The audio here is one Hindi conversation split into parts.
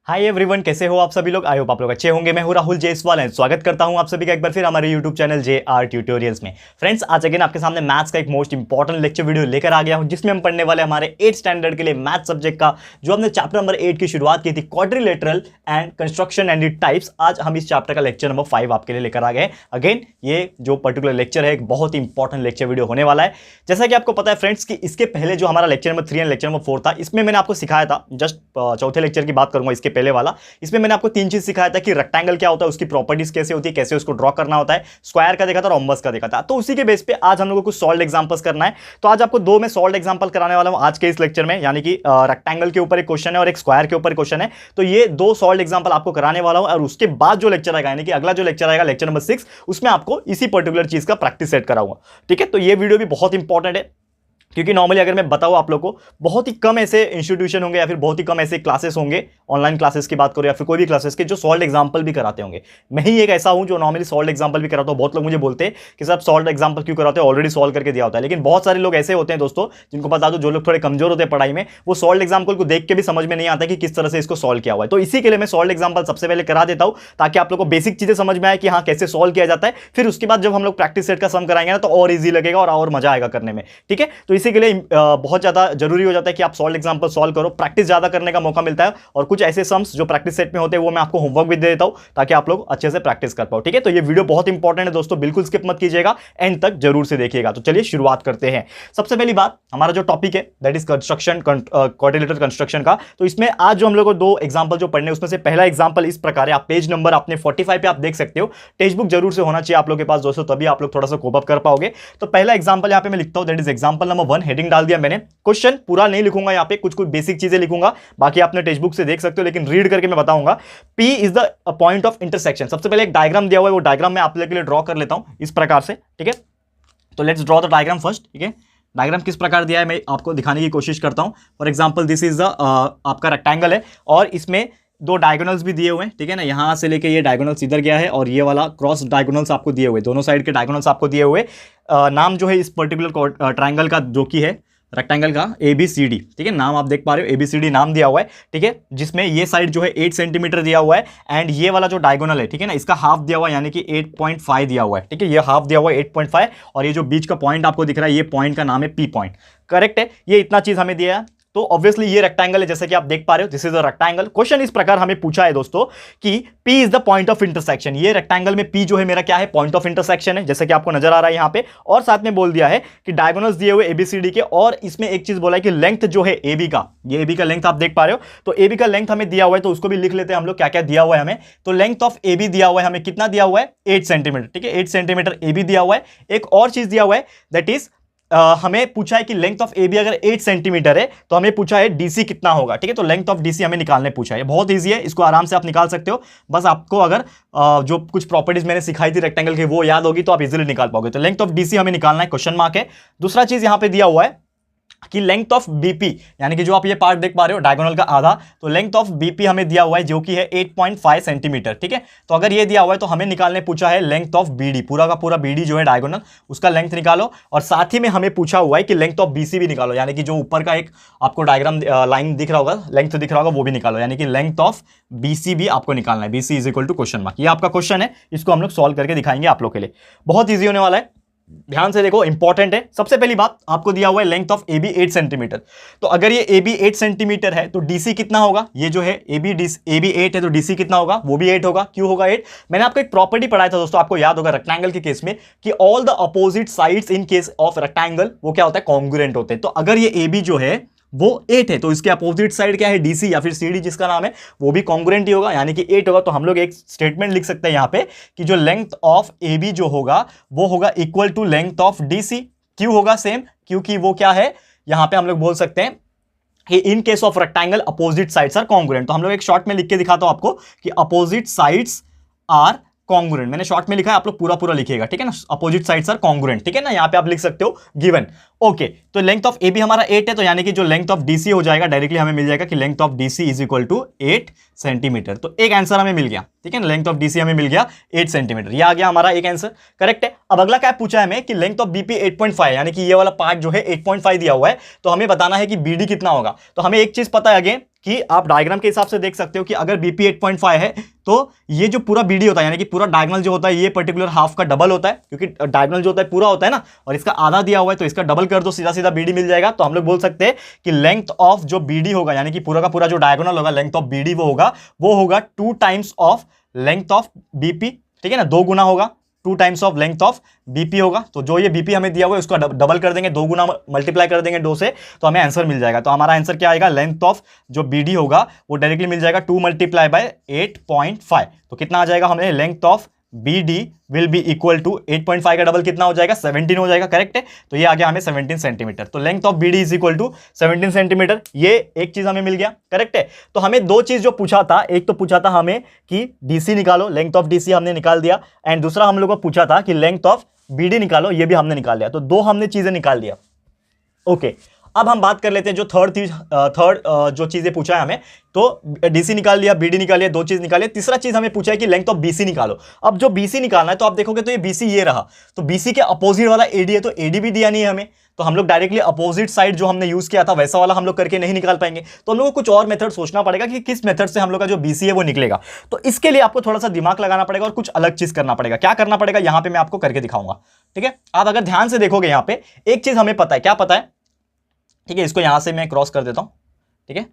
हाय एवरीवन, कैसे हो आप सभी लोग। आई होप आप लोग अच्छे होंगे। मैं हूं राहुल जयसवाल एंड स्वागत करता हूं आप सभी का एक बार फिर हमारे यूट्यूब चैनल JR ट्यूटोरियल्स में। फ्रेंड्स, आज अगेन आपके सामने मैथ्स का एक मोस्ट इंपॉर्टेंट लेक्चर वीडियो लेकर आ गया हूं, जिसमें हम पढ़ने वाले हमारे 8th स्टैंडर्ड के लिए मैथ सब्जेक्ट का जो हमने चैप्टर नंबर 8 की शुरुआत की थी, quadrilateral and construction and it types. आज हम इस चैप्टर का लेक्चर नंबर 5 आपके लिए लेकर आ गए। अगेन ये जो पर्टिकुलर लेक्चर है एक बहुत ही इंपॉर्टेंट लेक्चर वीडियो होने वाला है। जैसा कि आपको पता है फ्रेंड्स कि इसके पहले जो हमारा lecture number 3 and lecture number 4 था, इसमें मैंने आपको सिखाया था, जस्ट चौथे लेक्चर की बात करूंगा इसके पहले वाला, इसमें मैंने आपको 3 चीज सिखाया था कि रेक्टेंगल क्या होता है, उसकी प्रॉपर्टीज कैसे होती है, कैसे उसको ड्रॉ करना होता है, स्क्वायर का देखा था, रोम्बस का देखा था। तो उसी के बेस पे आज हम लोगों को कुछ सॉल्व्ड एग्जांपल्स करना है। तो आज आपको 2 में सॉल्व्ड एग्जांपल कराने वाला हूं आज के इस लेक्चर में, यानी कि रेक्टेंगल के ऊपर एक क्वेश्चन है और एक स्क्वायर के ऊपर क्वेश्चन है। तो ये 2 सॉल्व्ड एग्जांपल आपको कराने वाला हूं और उसके बाद जो लेक्चर आएगा, यानी कि अगला जो लेक्चर आएगा लेक्चर नंबर 6, उसमें आपको इसी पर्टिकुलर चीज का प्रैक्टिस सेट कराऊंगा। ठीक है, तो ये वीडियो भी बहुत इंपॉर्टेंट है, क्योंकि नॉर्मली अगर मैं बताऊं आप लोगों को, बहुत ही कम ऐसे इंस्टीट्यूशन होंगे या फिर बहुत ही कम ऐसे क्लासेस होंगे, ऑनलाइन क्लासेस की बात करो या फिर कोई भी क्लासेस के, जो सॉल्व्ड एग्जांपल भी कराते होंगे। मैं ही एक ऐसा हूं जो नॉर्मली सॉल्व्ड एग्जांपल भी कराता हूं। बहुत लोग मुझे बोलते हैं कि सर सॉल्व्ड एग्जांपल क्यों कराते हो, ऑलरेडी सॉल्व करके दिया होता है। लेकिन बहुत सारे लोग ऐसे होते हैं दोस्तों, जिनको बता दो, जो लोग थोड़े कमजोर होते हैं पढ़ाई में, वो सॉल्व्ड एग्जांपल को देख के भी समझ में नहीं आता कि किस तरह से इसको सॉल्व किया हुआ है। तो इसी के लिए मैं सॉल्व्ड एग्जांपल सबसे पहले करा देता हूं, ताकि आप लोग को बेसिक चीजें समझ में आए कि हाँ कैसे सॉल्व किया जाता है। फिर उसके बाद जब हम लोग प्रैक्टिस सेट का सम कराएंगे ना, तो और ईजी लगेगा और मजा आएगा करने में। ठीक है, तो इसी के लिए बहुत ज्यादा जरूरी हो जाता है कि आप सॉल्व एग्जांपल सॉल्व करो, प्रैक्टिस ज्यादा करने का मौका मिलता है। और कुछ ऐसे सम्स जो प्रैक्टिस सेट में होते हैं वो मैं आपको होमवर्क भी दे देता हूं, ताकि आप लोग अच्छे से प्रैक्टिस कर पाओ। ठीक है, तो ये वीडियो बहुत इंपॉर्टेंट है दोस्तों, बिल्कुल स्किप मत कीजिएगा, एंड तक जरूर से देखिएगा। तो चलिए शुरुआत करते हैं। सबसे पहली बात, हमारा जो टॉपिक है that is construction, quadrilateral construction का। तो इसमें आज जो हम लोग को 2 एग्जांपल जो पढ़ने, उसमें से पहला एग्जांपल इस प्रकार है। आप पेज नंबर अपने 45 पे आप देख सकते हो। टेक्स्ट बुक जरूर से होना चाहिए आप लोग के पास दोस्तों, तभी आप लोग थोड़ा सा कोप अप कर पाओगे। तो पहला एग्जांपल यहां पे मैं लिखता हूं, that is example number 1। Heading डाल दिया मैंने। क्वेश्चन पूरा नहीं लिखूंगा यहाँ पे, कुछ कुछ बेसिक चीजें लिखूंगा, बाकी आपने टेक्स्ट बुक से देख सकते हो, लेकिन रीड करके मैं बताऊंगा। P is the point of intersection. सबसे पहले एक डायग्राम दिया हुआ है, वो डायग्राम मैं आप लोगों के लिए ड्रॉ कर लेता हूं इस प्रकार से। ठीक है, तो let's draw the diagram first. ठीक है, डायग्राम किस प्रकार दिया है मैं आपको दिखाने की कोशिश करता हूं। For example this is the आपका रेक्टेंगल है और इसमें 2 डायगोनल्स भी दिए हुए हैं। ठीक है ना, यहां से लेके ये डायगोनल्स इधर गया है और ये वाला क्रॉस डायगोनल्स आपको दिए हुए, दोनों साइड के डायगोनल्स आपको दिए हुए। नाम जो है इस पर्टिकुलर ट्राइंगल का, जो कि है रेक्टेंगल का, ABCD। ठीक है, नाम आप देख पा रहे हो, ABCD नाम दिया हुआ है। ठीक है, जिसमें ये साइड जो है 8 सेंटीमीटर दिया हुआ है, एंड ये वाला जो डायगोनल है, ठीक है ना, इसका हाफ दिया हुआ है, यानी कि 8.5 दिया हुआ है। ठीक है, ये हाफ दिया हुआ है 8.5, और ये जो बीच का पॉइंट आपको दिख रहा है, ये पॉइंट का नाम है P पॉइंट। करेक्ट है, ये इतना चीज हमें दिया है। तो ऑब्वियसली ये रेक्टेंगल है, जैसे कि आप देख पा रहे हो, this is a rectangle. Question इस प्रकार हमें पूछा है दोस्तों कि P is the point of intersection. ये रेक्टेंगल में P जो है मेरा क्या है, पॉइंट ऑफ इंटरसेक्शन है, जैसे कि आपको नजर आ रहा है यहां पे। और साथ में बोल दिया है कि डायगोनल्स दिए हुए ABCD के, और इसमें एक चीज बोला है कि लेंथ जो है AB का, ये AB का लेंथ आप देख पा रहे हो। तो AB का लेंथ हमें दिया हुआ है, तो उसको भी लिख लेते हैं हम लोग, क्या क्या दिया हुआ है हमें। तो लेंथ ऑफ AB दिया हुआ है हमें, कितना दिया हुआ है, 8 सेंटीमीटर। ठीक है, 8 सेंटीमीटर AB दिया हुआ है। एक और चीज दिया हुआ है, दैट इज हमें पूछा है कि लेंथ ऑफ AB अगर 8 सेंटीमीटर है, तो हमें पूछा है DC कितना होगा। ठीक है, तो लेंथ ऑफ DC हमें निकालने पूछा है। बहुत इजी है, इसको आराम से आप निकाल सकते हो। बस आपको अगर जो कुछ प्रॉपर्टीज मैंने सिखाई थी रेक्टेंगल की वो याद होगी, तो आप इजीली निकाल पाओगे। तो लेंथ ऑफ DC हमें निकालना है, क्वेश्चन मार्क है। दूसरा चीज यहां पे दिया हुआ है कि लेंथ ऑफ BP, यानी कि जो आप ये पार्ट देख पा रहे हो डायगोनल का आधा, तो लेंथ ऑफ BP हमें दिया हुआ है, जो कि है 8.5 सेंटीमीटर। ठीक है, तो अगर ये दिया हुआ है तो हमें निकालने पूछा है लेंथ ऑफ BD, पूरा का पूरा BD जो है डायगोनल, उसका लेंथ निकालो। और साथ ही में हमें पूछा हुआ है कि लेंथ ऑफ BC भी निकालो, यानी कि जो ऊपर का एक आपको डायग्राम लाइन दिख रहा होगा, लेंथ दिख रहा होगा, वो भी निकालो, यानी कि लेंथ ऑफ BC भी आपको निकालना है। BC is equal to question mark. ये आपका क्वेश्चन है, इसको हम लोग सॉल्व करके दिखाएंगे आप लोग के लिए। बहुत ईजी होने वाला है, ध्यान से देखो, इंपॉर्टेंट है। सबसे पहली बात, आपको दिया हुआ है लेंथ ऑफ AB 8 सेंटीमीटर। तो अगर ये AB 8 सेंटीमीटर है, तो DC कितना होगा, ये जो है AB 8 है, तो DC कितना होगा, वो भी 8 होगा। क्यों होगा 8? मैंने आपको एक प्रॉपर्टी पढ़ाया था दोस्तों, आपको याद होगा रेक्टेंगल के केस में, कि all the opposite sides in case of rectangle वो क्या होता है, कॉन्ग्रुएंट होते हैं। तो अगर ये AB जो है वो 8 है, तो इसके अपोजिट साइड क्या है, DC या फिर CD जिसका नाम है, वो भी कॉन्ग्रुएंट ही होगा, यानी कि 8 होगा। तो हम लोग एक स्टेटमेंट लिख सकते हैं यहां पे कि जो लेंथ ऑफ AB जो होगा वो होगा equal to length of DC। क्यों होगा सेम? क्योंकि वो क्या है, यहां पे हम लोग बोल सकते हैं कि in case of rectangle opposite sides are congruent. तो हम लोग एक शॉर्ट में लिख के दिखाता हूं आपको कि अपोजिट साइड्स आर कॉन्ग्रुएंट। मैंने शॉर्ट में लिखा है, आप लोग पूरा पूरा लिखिएगा। ठीक है ना, अपोजिट साइड्स आर कॉन्ग्रुएंट। ठीक है ना, यहां पे आप लिख सकते हो गिवन। ओके, तो लेंथ ऑफ AB हमारा 8 है, तो यानी कि जो लेंथ ऑफ DC हो जाएगा, डायरेक्टली हमें मिल जाएगा कि length of DC is equal to 8 centimetre. तो एक आंसर हमें मिल गया। ठीक है ना, लेंथ ऑफ DC हमें मिल गया 8 सेंटीमीटर। ये आ गया हमारा एक आंसर, करेक्ट है। अब अगला क्या पूछा है हमें कि लेंथ ऑफ BP 8.5, यानी कि ये वाला पार्ट जो है 8.5 दिया हुआ है, तो हमें बताना है कि BD कितना होगा। तो हमें एक चीज पता है अगेन कि आप डायग्राम के हिसाब से देख सकते हो कि अगर बीपी 8.5 है तो ये जो पूरा बीडी होता है यानी कि पूरा डायगोनल जो होता है ये पर्टिकुलर हाफ का डबल होता है, क्योंकि डायगोनल जो होता है पूरा होता है ना, और इसका आधा दिया हुआ है तो इसका डबल कर दो, सीधा सीधा बीडी मिल जाएगा। तो हम लोग बोल सकते हैं कि लेंथ ऑफ जो बीडी होगा यानी कि पूरा का पूरा जो डायगोनल होगा, लेंथ ऑफ बीडी वो होगा 2 times of length of BP, ठीक है ना, 2 गुना होगा, 2 times of length of BP होगा। तो जो ये बीपी हमें दिया हुआ है उसको डबल कर देंगे, 2 गुना मल्टीप्लाई कर देंगे 2 से, तो हमें आंसर मिल जाएगा। तो हमारा आंसर क्या आएगा, लेंथ ऑफ जो बीडी होगा वो डायरेक्टली मिल जाएगा 2 मल्टीप्लाई बाय 8.5। तो कितना आ जाएगा, हमें length of BD will be equal to 8.5 का डबल कितना हो जाएगा, 17 हो जाएगा, करेक्ट है। तो ये आ गया हमें 17 सेंटीमीटर। तो length of BD is equal to 17 centimetre, ये एक चीज हमें मिल गया, करेक्ट है। तो हमें 2 चीज जो पूछा था, एक तो पूछा था हमें कि DC निकालो, लेंथ ऑफ DC हमने निकाल दिया, एंड दूसरा हम लोग को पूछा था कि लेंथ ऑफ BD निकालो, ये भी हमने निकाल दिया। तो 2 हमने चीजें निकाल दिया। ओके, अब हम बात कर लेते हैं जो थर्ड जो चीजें पूछा है हमें। तो DC निकाल लिया, BD निकाल लिया, 2 चीज निकाली। तीसरा चीज हमें पूछा है कि लेंथ ऑफ BC निकालो। अब जो BC निकालना है तो आप देखोगे तो ये BC ये रहा, तो BC के अपोजिट वाला AD है, तो AD भी दिया नहीं है हमें, तो हम लोग डायरेक्टली अपोजिट साइड जो हमने यूज किया था वैसा वाला हम लोग करके नहीं निकाल पाएंगे। तो हम लोग को कुछ और मेथड सोचना पड़ेगा कि किस मेथड से हम लोग का जो BC है वो निकलेगा। तो इसके लिए आपको थोड़ा सा दिमाग लगाना पड़ेगा और कुछ अलग चीज करना पड़ेगा। क्या करना पड़ेगा यहां पे मैं आपको करके दिखाऊंगा, ठीक है। आप अगर ध्यान से देखोगे यहाँ पे एक चीज हमें पता है, क्या पता है, ठीक है, इसको यहां से मैं क्रॉस कर देता हूं, ठीक है,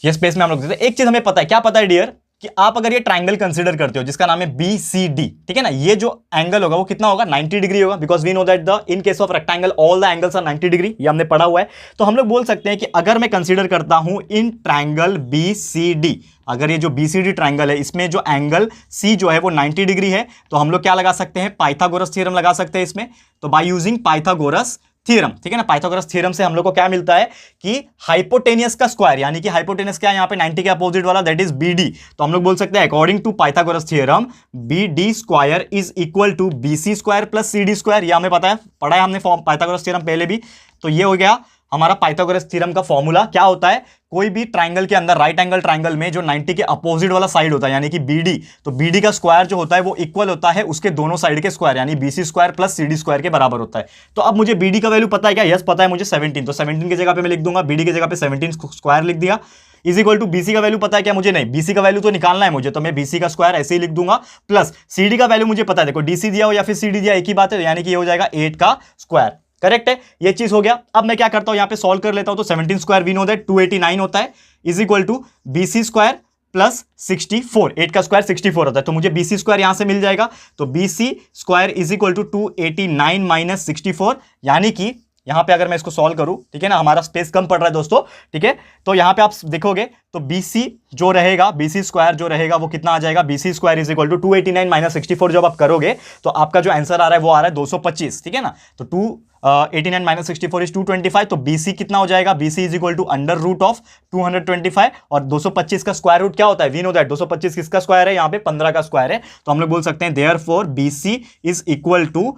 ये स्पेस में हम लोग देते हैं। एक चीज हमें पता है, क्या पता है डियर, कि आप अगर ये ट्रायंगल कंसीडर करते हो जिसका नाम है BCD, ठीक है ना, ये जो एंगल होगा वो कितना होगा, 90 डिग्री होगा, because we know that the in case of rectangle all the angles are 90 degree, ये हमने पढ़ा हुआ है। तो हम लोग बोल सकते हैं कि अगर मैं कंसीडर करता हूं इन ट्रायंगल BCD, अगर ये जो BCD ट्रायंगल है इसमें जो एंगल C जो है वो 90 डिग्री है, तो हम लोग क्या लगा सकते हैं, पाइथागोरस थ्योरम लगा सकते हैं इसमें। तो बाय यूजिंग पाइथागोरस थ्योरम, ठीक है ना, पाइथागोरस थ्योरम से हम लोग को क्या मिलता है कि हाइपोटेनियस का स्क्वायर, यानी कि हाइपोटेनियस क्या है यहाँ पे 90 के अपोजिट वाला, दैट इज BD। तो हम लोग बोल सकते हैं according to Pythagoras theorem BD square is equal to BC square plus CD square. ये हमें पता है, पढ़ा है हमने पाइथागोरस थ्योरम पहले भी। तो ये हो गया हमारा पाइथागोरस थ्योरम का फॉर्मूला। क्या होता है, कोई भी ट्रायंगल के अंदर, राइट एंगल ट्रायंगल में जो 90 के अपोजिट वाला साइड होता है यानी कि BD, तो BD का स्क्वायर जो होता है वो इक्वल होता है उसके दोनों साइड के स्क्वायर यानी BC square plus CD square के बराबर होता है। तो अब मुझे BD का वैल्यू पता है क्या, यस पता है मुझे 17। तो 17 की जगह पे मैं लिख दूंगा, BD की जगह पे 17 स्क्वायर लिख दिया, इज इक्वल टू BC का वैल्यू पता है क्या मुझे, नहीं, BC का वैल्यू तो निकालना है मुझे, तो मैं BC का स्क्वायर ऐसे ही लिख दूंगा, प्लस CD का वैल्यू मुझे पता है, देखो DC दिया हो या फिर CD दिया एक ही बात है, यानी कि ये हो जाएगा 8 का स्क्वायर, करेक्ट है, ये चीज हो गया। अब मैं क्या करता हूं, यहां पे सॉल्व कर लेता हूं। तो 17 स्क्वायर वी नो दैट 289 होता है, is equal to BC square plus 64, 8 का स्क्वायर 64 होता है, तो मुझे BC स्क्वायर यहां से मिल जाएगा। तो BC square is equal to 289 minus 64, यानी कि यहां पे अगर मैं इसको सॉल्व करूं, ठीक है ना, हमारा स्पेस कम पड़ रहा है दोस्तों, ठीक है, तो यहां पे आप देखोगे तो BC जो रहेगा, BC स्क्वायर जो रहेगा वो कितना आ जाएगा, BC square is equal to 289 minus 64 जब आप करोगे तो आपका जो आंसर आ रहा है वो आ रहा है 225, ठीक है ना। तो 289 माइनस 64 इज 225, तो BC कितना हो जाएगा, BC is equal to under root of 225, और 225 का स्क्वायर रूट क्या होता है, वी नो दैट 225 किसका स्क्वायर है, यहाँ पे 15 का स्क्वायर है। तो हम लोग बोल सकते हैं therefore BC is equal to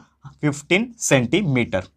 15 centimetre.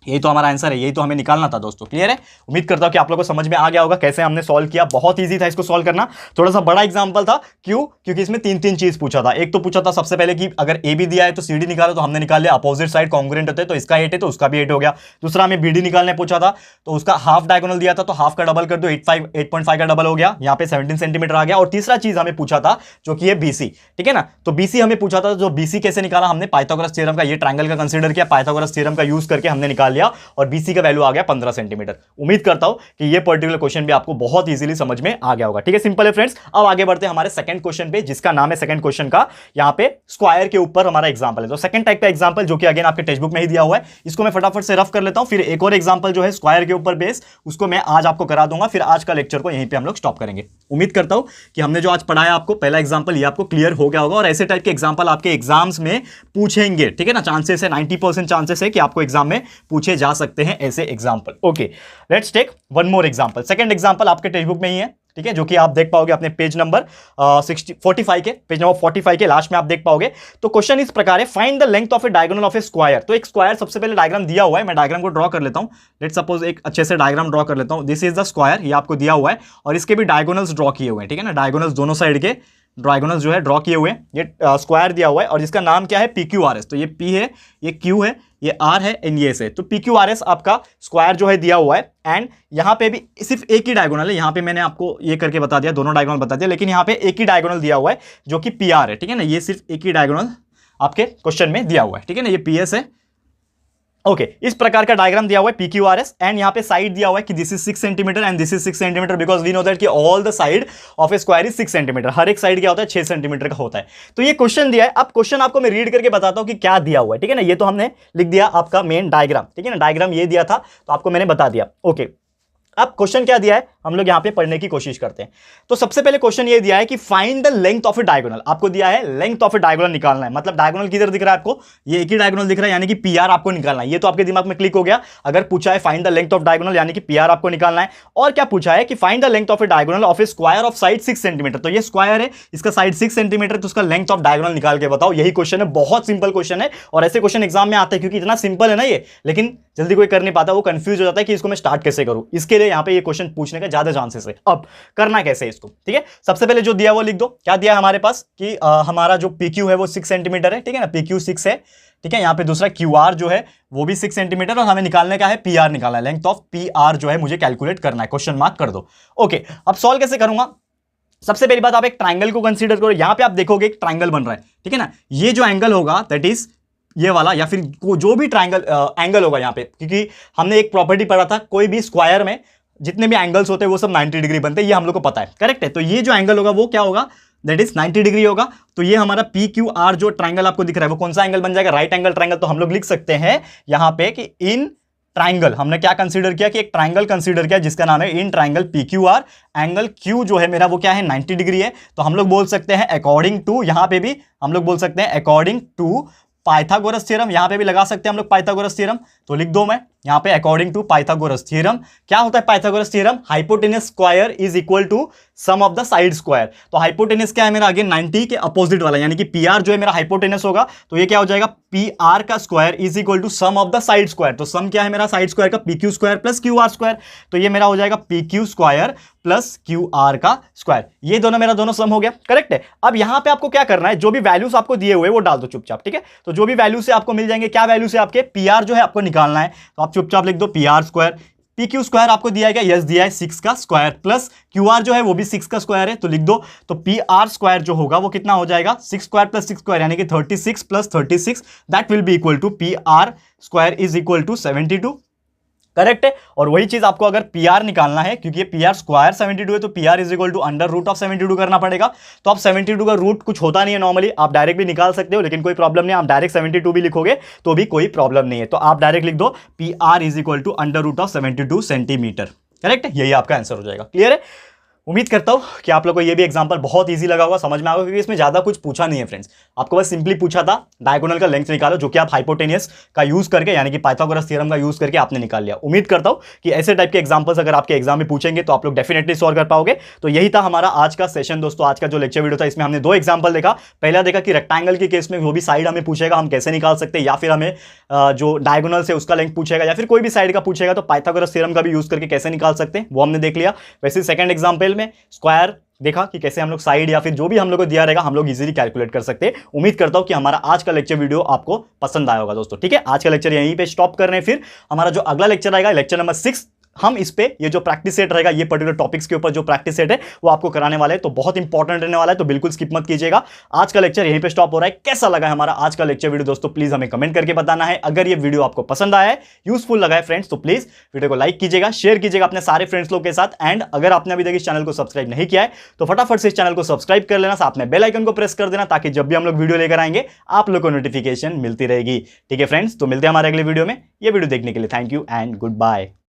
यही तो हमारा आंसर है, यही तो हमें निकालना था दोस्तों, क्लियर है। उम्मीद करता हूं कि आप लोगों को समझ में आ गया होगा कैसे हमने सॉल्व किया, बहुत इजी था इसको सॉल्व करना, थोड़ा सा बड़ा एग्जांपल था, क्यों, क्योंकि इसमें 3 चीज पूछा था। एक तो पूछा था सबसे पहले कि अगर AB दिया है तो CD निकालो, तो हमने निकाल लिया, अपोजिट साइड कॉन्ग्रुएंट होते हैं, तो इसका 8 है तो उसका भी 8 हो गया। दूसरा हमें BD निकालने पूछा था, तो उसका हाफ डायगोनल दिया था, तो हाफ का डबल कर दो, 8.5 का डबल हो गया, यहाँ पे 17 सेंटीमीटर आ गया। और तीसरा चीज हमें पूछा था जो कि है BC, ठीक है ना, तो BC हमें पूछा था, जो BC कैसे निकाला हमने, पाइथागोरस थ्योरम का, ये ट्रायंगल का कंसीडर किया, पाइथागोरस थ्योरम का यूज करके हमने निकाल लिया, और BC का वैल्यू आ गया 15 सेंटीमीटर। उम्मीद करता हूं कि ये पर्टिकुलर क्वेश्चन भी आपको बहुत इजीली समझ में आ गया होगा, ठीक है, सिंपल है फ्रेंड्स। अब आगे बढ़ते हैं हमारे सेकंड क्वेश्चन पे, जिसका नाम है, सेकंड क्वेश्चन का यहां पे स्क्वायर के ऊपर हमारा एग्जांपल है। तो सेकंड टाइप का एग्जांपल जो कि अगेन आपके टेक्स्ट बुक में ही दिया हुआ है, इसको मैं फटाफट से रफ कर लेता हूं, फिर एक और एग्जांपल जो है स्क्वायर के ऊपर बेस, उसको मैं आज आपको करा दूंगा, फिर आज का लेक्चर को यहीं पे हम लोग स्टॉप करेंगे। उम्मीद करता हूं कि हमने जो आज पढ़ाया आपको पहला एग्जांपल ये आपको क्लियर हो गया होगा, और ऐसे टाइप के एग्जांपल आपके एग्जाम्स में पूछेंगे, ठीक है ना, चांसेस है 90% चांसेस है कि आपको एग्जाम में पूछे जा सकते हैं ऐसे example. Okay, let's take one more example. Second example आपके टेक्स्ट बुक में ही है, ठीक है, जो कि आप देख पाओगे अपने पेज नंबर 45 के लास्ट में आप देख पाओगे। तो क्वेश्चन इस प्रकार है, find the length of A diagonal of a square. तो एक स्क्वायर, सबसे पहले डायग्राम दिया हुआ है, मैं डायग्राम को ड्रॉ कर लेता हूं। लेट्स सपोज एक अच्छे से डायग्राम ड्रॉ कर लेता हूं। दिस इज द स्क्वायर, ये आपको दिया हुआ है, और इसके भी डायगोनल्स ड्रॉ किए हुए हैं, ठीक है ना, डायगोनल्स दोनों साइड के डायगोनल्स जो है ड्रॉ किए हुए हैं। ये स्क्वायर दिया हुआ है और जिसका नाम क्या है, PQRS। तो ये P है, ये Q है, ये आर है एंड ये एस है। तो पी क्यू आर एस आपका स्क्वायर जो है दिया हुआ है एंड यहाँ पे भी सिर्फ एक ही डायगोनल है। यहाँ पे मैंने आपको ये करके बता दिया, दोनों डायगोनल बता दिया, लेकिन यहाँ पे एक ही डायगोनल दिया हुआ है जो कि पी आर है, ठीक है ना। ये सिर्फ एक ही डायगोनल आपके क्वेश्चन में दिया हुआ है, ठीक है ना। ये पी एस है, ओके इस प्रकार का डायग्राम दिया हुआ है PQRS एंड यहाँ पे साइड दिया हुआ है कि this is 6 centimetre and this is 6 centimetre because we know that कि all the side of a square is 6 centimetre. हर एक साइड क्या होता है 6 सेंटीमीटर का होता है। तो ये क्वेश्चन दिया है। अब क्वेश्चन आपको मैं रीड करके बताता हूं कि क्या दिया हुआ है, ठीक है ना। ये तो हमने लिख दिया आपका मेन डायग्राम, ठीक है ना। डायग्राम ये दिया था तो आपको मैंने बता दिया, ओके। अब क्वेश्चन क्या दिया है हम लोग यहां पे पढ़ने की कोशिश करते हैं। तो सबसे पहले क्वेश्चन ये दिया है कि find the length of A diagonal. आपको दिया है लेंथ ऑफ ए डायगोनल निकालना है, मतलब डायगोनल किधर दिख रहा है आपको, ये एक ही डायगोनल दिख रहा है यानी कि पीआर आपको निकालना है। ये तो आपके दिमाग में क्लिक हो गया। अगर पूछा है find the length of diagonal यानी कि पीआर आपको निकालना है, और क्या पूछा है कि find the length of A diagonal of a square of side 6 centimetre. तो ये स्क्वायर है, इसका साइड 6 सेंटीमीटर, तो उसका लेंथ ऑफ डायगोनल निकाल के बताओ। यही क्वेश्चन है, बहुत सिंपल क्वेश्चन है और ऐसे क्वेश्चन एग्जाम में आते हैं क्योंकि इतना सिंपल है ना ये, लेकिन जल्दी कोई कर नहीं पाता, वो कंफ्यूज हो जाता है कि इसको मैं स्टार्ट कैसे करूं। इसके लिए यहां पे ये क्वेश्चन पूछने का ज्यादा चांसेस है। अब करना कैसे इसको, ठीक है। सबसे पहले जो दिया वो लिख दो। क्या दिया है हमारे पास कि हमारा जो PQ है वो 6 सेंटीमीटर है, ठीक है ना। PQ 6 है, ठीक है। यहां पे दूसरा QR जो है वो भी 6 सेंटीमीटर और हमें निकालने का है PR निकालना है। लेंथ ऑफ PR जो है मुझे कैलकुलेट करना है, क्वेश्चन मार्क कर दो, ओके। अब सॉल्व कैसे करूंगा, सबसे पहली बात आप एक ट्राइंगल को कंसीडर करो। यहां पे आप देखोगे एक ट्राइंगल बन रहा है, ठीक है ना। ये जो एंगल होगा दैट इज ये वाला, या फिर जो भी ट्राइंगल एंगल होगा यहाँ पे, क्योंकि हमने एक प्रॉपर्टी पढ़ा था कोई भी स्क्वायर में जितने भी एंगल्स होते हैं वो सब 90 डिग्री बनते हैं, ये हम लोग को पता है, करेक्ट है। तो ये जो एंगल होगा वो क्या होगा, दैट इज 90 डिग्री होगा। तो ये हमारा PQR जो ट्राइंगल आपको दिख रहा है वो कौन सा एंगल बन जाएगा, राइट एंगल ट्राइंगल। तो हम लोग लिख सकते हैं यहां पे कि इन ट्राइंगल, हमने क्या कंसीडर किया कि एक ट्राइंगल कंसीडर किया जिसका नाम है in triangle PQR। Angle Q जो है मेरा वो क्या है 90 डिग्री है। तो हम लोग बोल सकते हैं अकॉर्डिंग टू, यहां पे भी हम लोग बोल सकते हैं अकॉर्डिंग टू पाइथागोरस थ्योरम, यहां पे भी लगा सकते हैं हम लोग पाइथागोरस थ्योरम। तो लिख दो मैं यहां पे अकॉर्डिंग टू पाइथागोरस थ्योरम। क्या होता है Pythagoras theorem, hypotenuse square is equal to sum of the side square. तो हाइपोटेनस क्या है मेरा, अगेन 90 के अपोजिट वाला, यानी कि PR जो है मेरा हाइपोटेनस होगा। तो ये क्या हो जाएगा PR का square is equal to sum of the side square. तो सम क्या है मेरा साइड स्क्वायर का, PQ square plus QR square. तो ये मेरा हो जाएगा PQ स्क्वायर प्लस QR का स्क्वायर। ये दोनों मेरा दोनों सम हो गया, करेक्ट है। अब यहां पे आपको क्या करना है, जो भी वैल्यूज आपको दिए हुए वो डाल दो चुपचाप, ठीक है। तो जो भी वैल्यू से आपको मिल जाएंगे, क्या वैल्यू से आपके PR जो है आपको निकालना है, तो आप चुपचाप लिख दो PR स्क्वायर। PQ स्क्वायर आपको दिया है, यस दिया है 6 का स्क्वायर, प्लस QR जो है वो भी 6 का स्क्वायर है, तो लिख दो। तो PR स्क्वायर जो होगा वो कितना हो जाएगा, 6 स्क्वायर प्लस 6 स्क्वायर यानी कि 36 plus 36, that will be equal to PR square is equal to 72, correct है। और वही चीज आपको अगर PR निकालना है, क्योंकि ये PR स्क्वायर 72 है, तो PR is equal to under root of 72 करना पड़ेगा। तो आप 72 का रूट कुछ होता नहीं है नॉर्मली, आप डायरेक्ट भी निकाल सकते हो, लेकिन कोई प्रॉब्लम नहीं, आप डायरेक्ट 72 भी लिखोगे तो भी कोई प्रॉब्लम नहीं है। तो आप डायरेक्ट लिख दो PR is equal to under root of 72 centimetre, correct है। यही आपका आंसर हो जाएगा, क्लियर है। उम्मीद करता हूं कि आप लोगों को ये भी एग्जांपल बहुत इजी लगा होगा, समझ में आएगा, क्योंकि इसमें ज्यादा कुछ पूछा नहीं है फ्रेंड्स। आपको बस सिंपली पूछा था डायगोनल का लेंथ निकालो, जो कि आप हाइपोटेनियस का यूज करके यानी कि पाइथागोरस थ्योरम का यूज करके आपने निकाल लिया। उम्मीद करता हूं कि ऐसे टाइप के एग्जांपल्स अगर आपके एग्जाम में पूछेंगे तो आप लोग डेफिनेटली सॉल्व कर पाओगे। तो यही था हमारा आज का सेशन दोस्तों, आज का जो लेक्चर वीडियो था, इसमें हमने 2 एग्जाम्पल देखा। पहला देखा कि रेक्टेंगल के केस में वो भी साइड हमें पूछेगा, हम कैसे निकाल सकते हैं, या फिर हमें जो डायगोनल से उसका लेंथ पूछेगा, या फिर कोई भी साइड का पूछेगा तो पाइथागोरस थ्योरम का भी यूज करके कैसे निकाल सकते हैं वो हमने देख लिया। वैसे सेकंड एग्जांपल में स्क्वायर देखा कि कैसे हम लोग साइड या फिर जो भी हम लोग को दिया रहेगा हम लोग इजीली कैलकुलेट कर सकते हैं। उम्मीद करता हूं कि हमारा आज का लेक्चर वीडियो आपको पसंद आया होगा दोस्तों, ठीक है। आज का लेक्चर यहीं पे स्टॉप कर रहे हैं, फिर हमारा जो अगला लेक्चर आएगा लेक्चर नंबर 6, हम इस पे ये जो प्रैक्टिस सेट रहेगा, ये पर्टिकुलर टॉपिक्स के ऊपर जो प्रैक्टिस सेट है वो आपको कराने वाले हैं, तो बहुत इंपॉर्टेंट रहने वाला है, तो बिल्कुल स्किप मत कीजिएगा। आज का लेक्चर यहीं पे स्टॉप हो रहा है। कैसा लगा है हमारा आज का लेक्चर वीडियो दोस्तों, प्लीज हमें कमेंट करके बताना है। अगर ये वीडियो आपको पसंद आया है, यूजफुल लगा है फ्रेंड्स, तो प्लीज वीडियो को लाइक कीजिएगा, शेयर कीजिएगा अपने सारे फ्रेंड्स लोग के साथ। एंड अगर आपने अभी तक इस चैनल को सब्सक्राइब नहीं किया है तो फटाफट से इस चैनल को सब्सक्राइब कर लेना, साथ में बेल आइकन को प्रेस कर देना, ताकि जब भी हम लोग वीडियो लेकर आएंगे आप लोग को नोटिफिकेशन मिलती रहेगी, ठीक है फ्रेंड्स। तो मिलते हैं हमारे अगले वीडियो में। ये वीडियो देखने के लिए thank you and good bye.